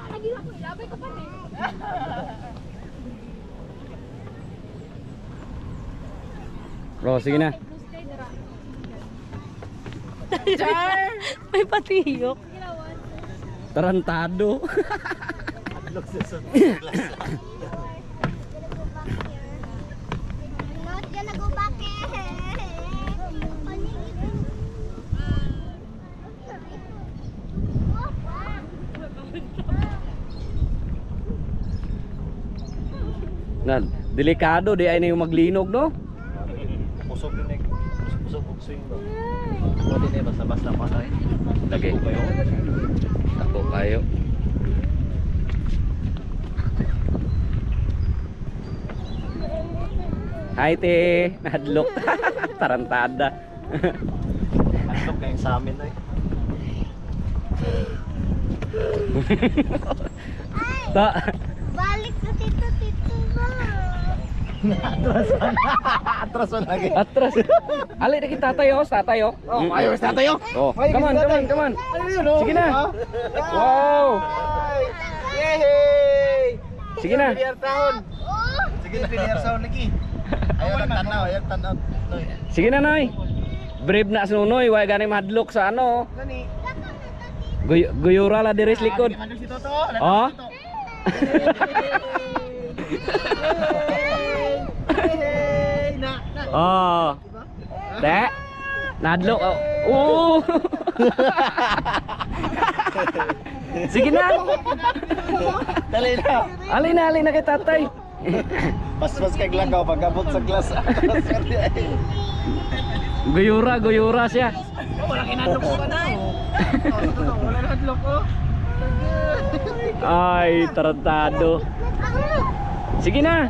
lagi ako, ilabay ko pa rin. Oh, sige na. Char! May patiyok. Tarantado. Not gonna go back here. Na, delikado di ay na yung maglinog, no? Pusok din eh. Pusok swing ba? O din eh, basta-basta pa na eh. Lagi. Ako kayo. Hi, te. Nadlok. Tarantada. Andok kayong sa amin eh. Ta. Balik na tito ba? Atras na lagi. Atras. Ali na kita tayo, tayo. Oh, ayaw sa tayo. Oh, come on, come on, come on. Sige na. Wow. Yay! Sige na. Bilyar tahun. Sige na bilyar tahun lagi. Ayaw lang tanaw, ayaw tanaw. Sige na, Noy. Brave na sunoy, way gani mahadlok sa ano. Gani. Guyura la diri sa likod. Mandog si Toto. Oh. Oh. Te. Nadlok. Oh. Sige na. Dali na. Ali na kay tatay. Pas kay glagaw pagabot sa class. Guyura siya. Wala kinadlok ko na. Wala nadlok ko. Ay, tarantado. Sige na.